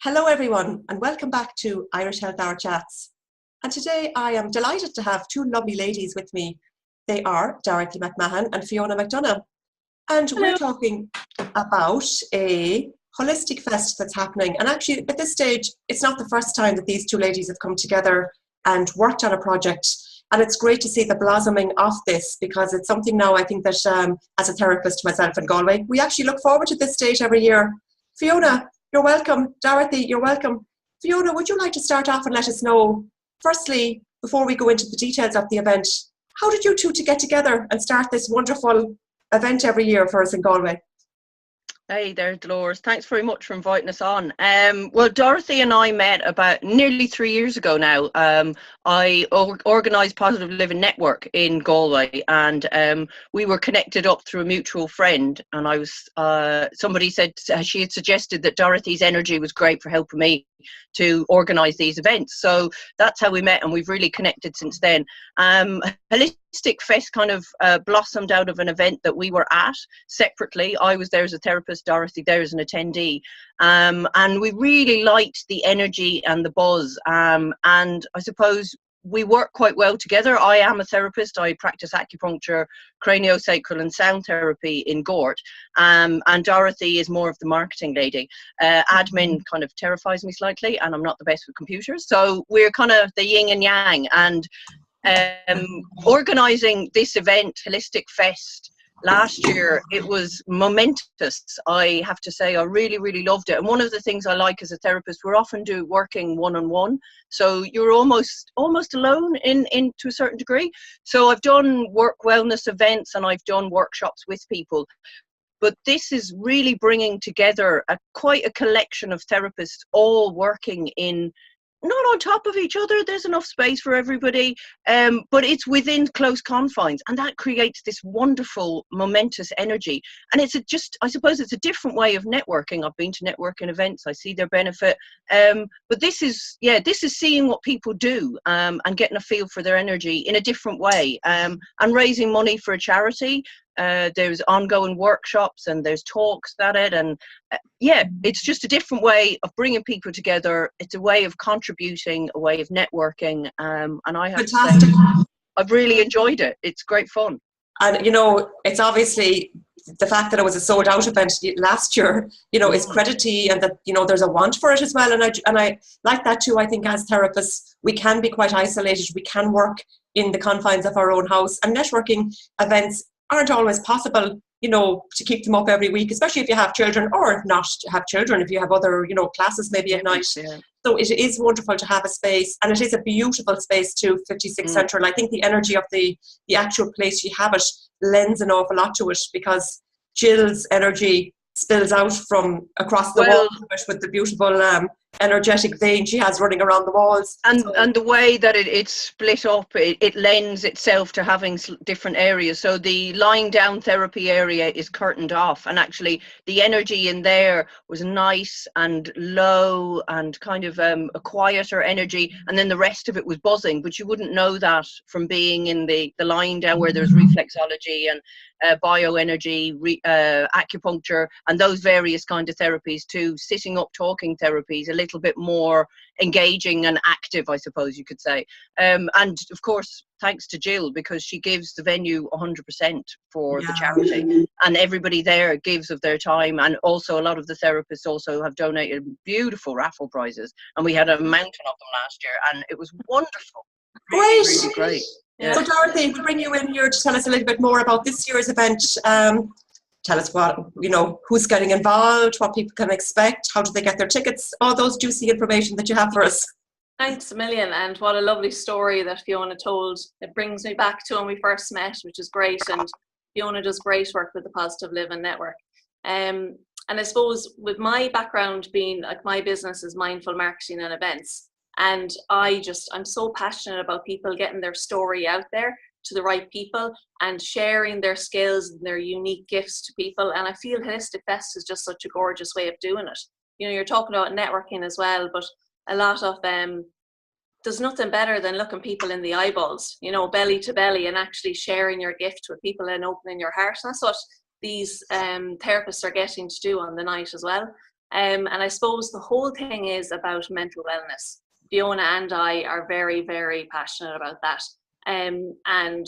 Hello everyone and welcome back to Irish Health Hour Chats. And today I am delighted to have two lovely ladies with me. They are Dorthy McMahon and Fiona McDonagh. And Hello. we're talking about a holistic fest that's happening. And actually at this stage, it's not the first time that these two ladies have come together and worked on a project. And it's great to see the blossoming of this because it's something now I think that as a therapist myself in Galway, we actually look forward to this stage every year. Fiona, you're welcome. Dorothy, you're welcome. Fiona, would you like to start off and let us know, firstly, before we go into the details of the event, how did you two to get together and start this wonderful event every year for us in Galway? Hey there, Dolores. Thanks very much for inviting us on. Well, Dorothy and I met about nearly 3 years ago now. I organised Positive Living Network in Galway, and we were connected up through a mutual friend. And I was somebody said she had suggested that Dorothy's energy was great for helping me to organise these events. So that's how we met, and we've really connected since then. Holistic Fest kind of blossomed out of an event that we were at separately. I was there as a therapist, Dorothy there as an attendee, and we really liked the energy and the buzz, and I suppose we work quite well together. I am a therapist. I practice acupuncture, craniosacral and sound therapy in Gort, and Dorothy is more of the marketing lady. Admin kind of terrifies me slightly, and I'm not the best with computers, so we're kind of the yin and yang. And organising this event, Holistic Fest, last year, it was momentous. I have to say, I really, really loved it. And one of the things I like as a therapist, we're often working one-on-one, so you're almost alone in to a certain degree. So I've done work wellness events and I've done workshops with people. But this is really bringing together quite a collection of therapists all working in, not on top of each other, there's enough space for everybody, but it's within close confines, and that creates this wonderful momentous energy. And it's I suppose it's a different way of networking. I've been to networking events, I see their benefit, but this is seeing what people do, and getting a feel for their energy in a different way, and raising money for a charity. There's ongoing workshops and there's talks at it, and it's just a different way of bringing people together. It's a way of contributing, a way of networking, and I have to say, I've really enjoyed it. It's great fun. And it's obviously the fact that it was a sold out event last year, is credity, and that there's a want for it as well. And I like that too. I think as therapists we can be quite isolated. We can work in the confines of our own house, and networking events aren't always possible, to keep them up every week, especially if you have children, or not have children, if you have other, classes maybe at night. Yeah. So it is wonderful to have a space, and it is a beautiful space too, 56 Central. I think the energy of the actual place you have it lends an awful lot to it, because Jill's energy spills out from across the wall with the beautiful energetic vein she has running around the walls. And the way that it's split up, it lends itself to having different areas. So the lying down therapy area is curtained off, and actually the energy in there was nice and low and kind of a quieter energy, and then the rest of it was buzzing, but you wouldn't know that from being in the lying down, where there's reflexology and bioenergy, acupuncture, and those various kind of therapies, to sitting up talking therapies, a little bit more engaging and active, I suppose you could say. And of course, thanks to Jill, because she gives the venue 100% for the charity, and everybody there gives of their time. And also a lot of the therapists also have donated beautiful raffle prizes, and we had a mountain of them last year, and it was wonderful. Great. Really great. Yeah. So Dorothy, we'll bring you in here to tell us a little bit more about this year's event. Tell us what, who's getting involved, what people can expect, how do they get their tickets, all those juicy information that you have for us. Thanks a million, and what a lovely story that Fiona told. It brings me back to when we first met, which is great, and Fiona does great work with the Positive Living Network. And I suppose with my background being, like, my business is mindful marketing and events, and I'm so passionate about people getting their story out there to the right people and sharing their skills and their unique gifts to people. And I feel Holistic Fest is just such a gorgeous way of doing it. You're talking about networking as well, but a lot of there's nothing better than looking people in the eyeballs, belly to belly, and actually sharing your gift with people and opening your heart. And that's what these therapists are getting to do on the night as well. And I suppose the whole thing is about mental wellness. Fiona and I are very, very passionate about that. And I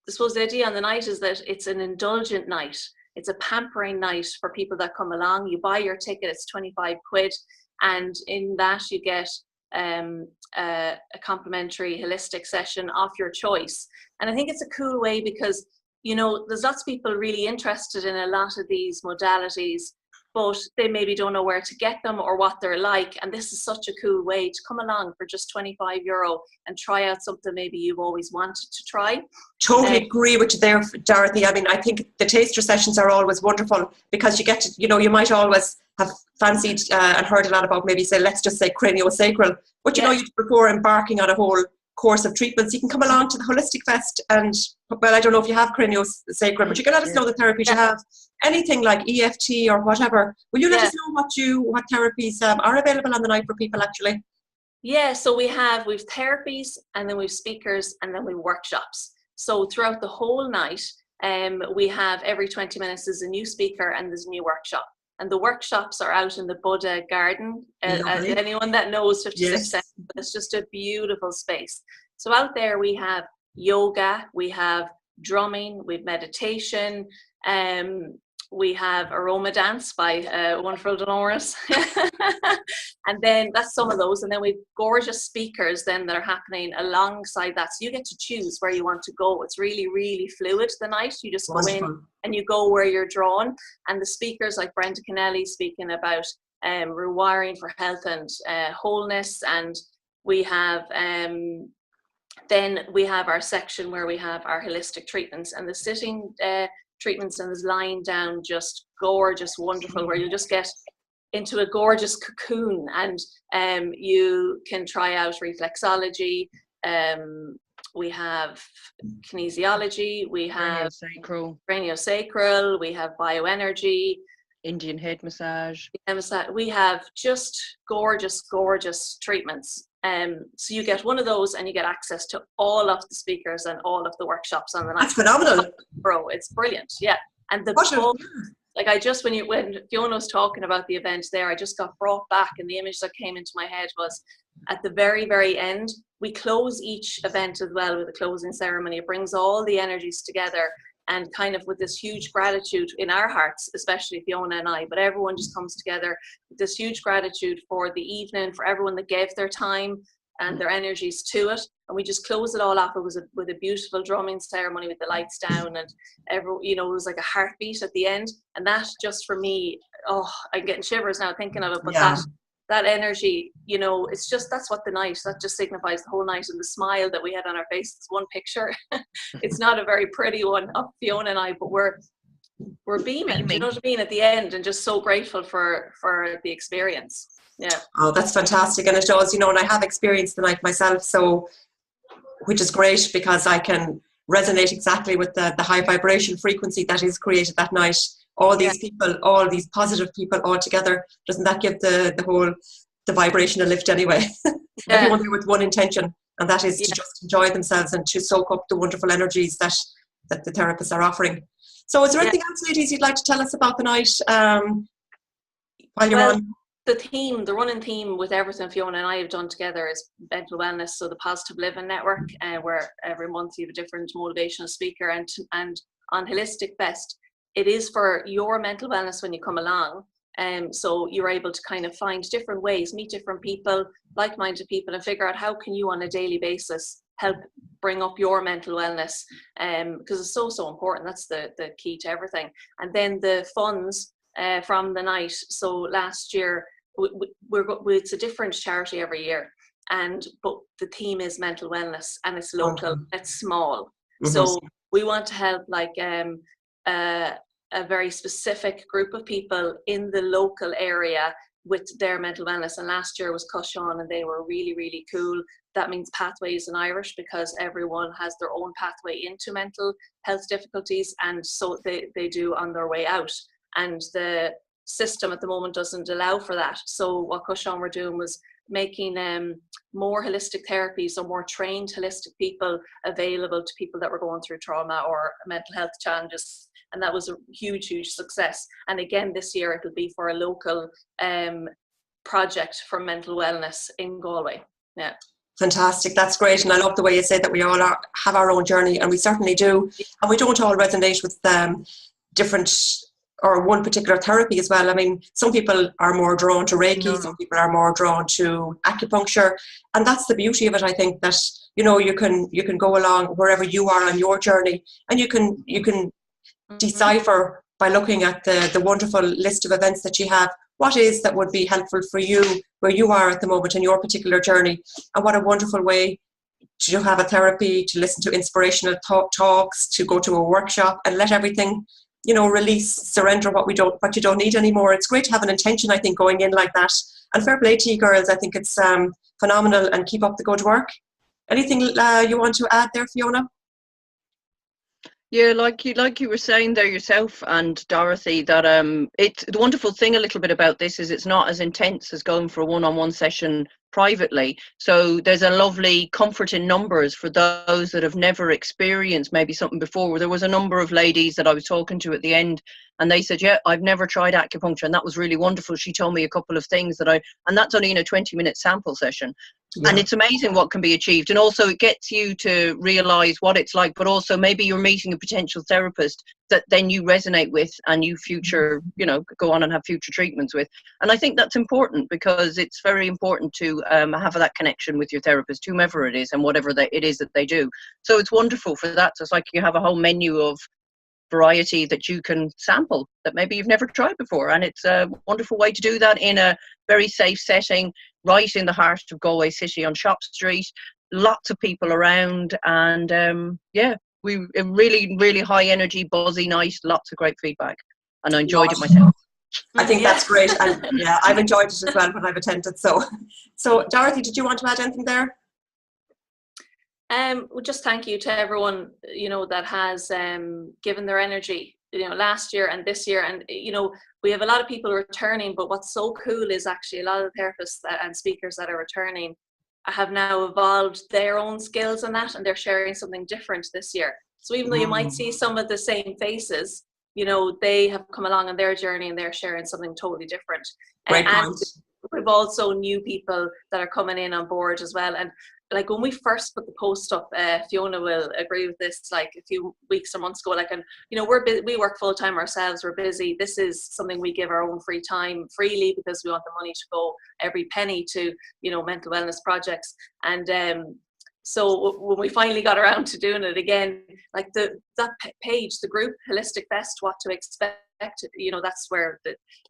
suppose the idea on the night is that it's an indulgent night. It's a pampering night for people that come along. You buy your ticket, it's 25 quid. And in that you get a complimentary holistic session of your choice. And I think it's a cool way because, you know, there's lots of people really interested in a lot of these modalities, but they maybe don't know where to get them or what they're like. And this is such a cool way to come along for just €25 and try out something maybe you've always wanted to try. Totally agree with you there, Dorothy. I mean, I think the taster sessions are always wonderful because you get to, you know, you might always have fancied and heard a lot about maybe say, let's just say craniosacral, but you know, before embarking on a whole course of treatments, you can come along to the Holistic Fest and, well, I don't know if you have craniosacral, but you can let us know the therapies you have. Anything like EFT or whatever. Will you let us know what therapies are available on the night for people actually? Yeah, so we've therapies, and then we've speakers, and then we've workshops. So throughout the whole night, we have every 20 minutes there's a new speaker and there's a new workshop. And the workshops are out in the Buddha garden. Anyone that knows 56 Cents, it's just a beautiful space. So out there we have yoga, we have drumming, we have meditation, we have aroma dance by wonderful Dolores. And then that's some of those. And then we've gorgeous speakers then that are happening alongside that. So you get to choose where you want to go. It's really, really fluid the night. You just go in and you go where you're drawn. And the speakers like Brenda Kennelly speaking about rewiring for health and wholeness. And we have then we have our section where we have our holistic treatments and the sitting treatments, and there's lying down, just gorgeous, wonderful, where you just get into a gorgeous cocoon, and you can try out reflexology. We have kinesiology, we have craniosacral, we have bioenergy, Indian head massage. We have just gorgeous, gorgeous treatments. So you get one of those and you get access to all of the speakers and all of the workshops on the night. That's phenomenal. Bro, it's brilliant. Yeah. And the like when Fiona was talking about the event there, I just got brought back, and the image that came into my head was at the very, very end, we close each event as well with a closing ceremony. It brings all the energies together, and kind of with this huge gratitude in our hearts, especially Fiona and I, but everyone just comes together with this huge gratitude for the evening, for everyone that gave their time and their energies to it. And we just close it all off. It was with a beautiful drumming ceremony with the lights down, and it was like a heartbeat at the end. And that just for me, I'm getting shivers now thinking of it, but that energy, it's just, that's what that just signifies the whole night. And the smile that we had on our faces, one picture, it's not a very pretty one of Fiona and I, but we're beaming, you know what I mean, at the end, and just so grateful for the experience. Yeah. Oh, that's fantastic. And it does, and I have experienced the night myself, so, which is great because I can resonate exactly with the high vibration frequency that is created that night. All these people, all these positive people all together, doesn't that give the vibration a lift anyway? Everyone there with one intention, and that is to just enjoy themselves and to soak up the wonderful energies that the therapists are offering. So is there anything else, ladies, you'd like to tell us about the night while you're on? The running theme with everything Fiona and I have done together is mental wellness. So the Positive Living Network, where every month you have a different motivational speaker, and on Holistic Fest, it is for your mental wellness when you come along. So you're able to kind of find different ways, meet different people, like-minded people, and figure out how can you on a daily basis help bring up your mental wellness, because it's so important. That's the key to everything. And then the funds from the night. So last year, it's a different charity every year, but the theme is mental wellness, and it's local, it's small. Mm-hmm. So we want to help a very specific group of people in the local area with their mental wellness. And last year was Cushawn, and they were really, really cool. That means pathways in Irish, because everyone has their own pathway into mental health difficulties, and so they do on their way out. And the system at the moment doesn't allow for that. So what Cushawn were doing was making more holistic therapies, or more trained holistic people available to people that were going through trauma or mental health challenges. and that was a huge success. And again, this year it'll be for a local project for mental wellness in Galway. Yeah. Fantastic, that's great. And I love the way you say that we all have our own journey, and we certainly do, and we don't all resonate with different or one particular therapy as well. I mean, some people are more drawn to Reiki, some people are more drawn to acupuncture, and that's the beauty of it. I think that, you know, you can go along wherever you are on your journey, and you can decipher by looking at the wonderful list of events that you have, what is that would be helpful for you where you are at the moment in your particular journey. And what a wonderful way to have a therapy, to listen to inspirational talks, to go to a workshop and let everything, you know, release, surrender what you don't need anymore. It's great to have an intention, I think, going in like that. And fair play to you girls. I think it's phenomenal, and keep up the good work. Anything you want to add there, Fiona? Yeah, like you were saying there yourself and Dorothy, that it's the wonderful thing a little bit about this is it's not as intense as going for a one-on-one session privately. So there's a lovely comfort in numbers for those that have never experienced maybe something before. There was a number of ladies that I was talking to at the end, and they said, yeah, I've never tried acupuncture, and that was really wonderful. She told me a couple of things and that's only in a 20-minute sample session. Yeah. And it's amazing what can be achieved. And also it gets you to realize what it's like, but also maybe you're meeting a potential therapist that then you resonate with and you future, you know, go on and have future treatments with. And I think that's important, because it's very important to have that connection with your therapist, whomever it is and whatever it is that they do. So it's wonderful for that. So it's like you have a whole menu of variety that you can sample that maybe you've never tried before, and it's a wonderful way to do that in a very safe setting, right in the heart of Galway City on Shop Street, lots of people around, and we really high energy, buzzy, nice, lots of great feedback, and I enjoyed it myself. I think that's great, and yeah, I've enjoyed it as well when I've attended. So Dorothy, did you want to add anything there? Well, just thank you to everyone, you know, that has given their energy, you know, last year and this year. And, you know, we have a lot of people returning, but what's so cool is actually a lot of the therapists and speakers that are returning have now evolved their own skills in that, and they're sharing something different this year. So even though you might see some of the same faces, you know, they have come along on their journey and they're sharing something totally different. Great and point. We've also new people that are coming in on board as well. And like when we first put the post up, Fiona will agree with this, like a few weeks or months ago, like, and you know, we work full time ourselves, we're busy. This is something we give our own free time freely, because we want the money to go, every penny, to, you know, mental wellness projects. And so when we finally got around to doing it again, like that page, the group Holistic Fest, what to expect, you know, that's where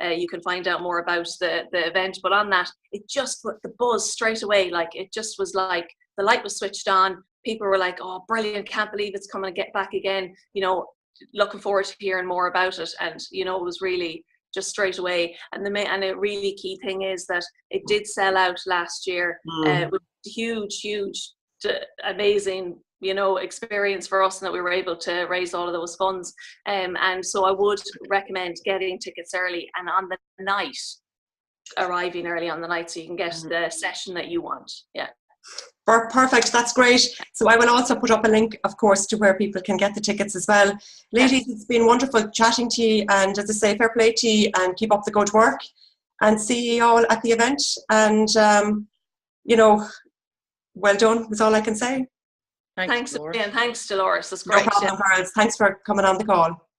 you can find out more about the event. But on that, it just put the buzz straight away. Like it just was like the light was switched on. People were like, oh, brilliant, can't believe it's coming to get back again. You know, looking forward to hearing more about it. And, you know, it was really just straight away. And a really key thing is that it did sell out last year with huge, amazing, you know, experience for us, and that we were able to raise all of those funds. And so I would recommend getting tickets early, and on the night, arriving early on the night, so you can get the session that you want. Yeah. Perfect, that's great. So I will also put up a link, of course, to where people can get the tickets as well. Ladies, it's been wonderful chatting to you, and as I say, fair play to you, and keep up the good work, and see you all at the event. And you know, well done is all I can say. Thanks, Dolores. Thanks, Dolores. That's great. No problem, girls. Thanks for coming on the call.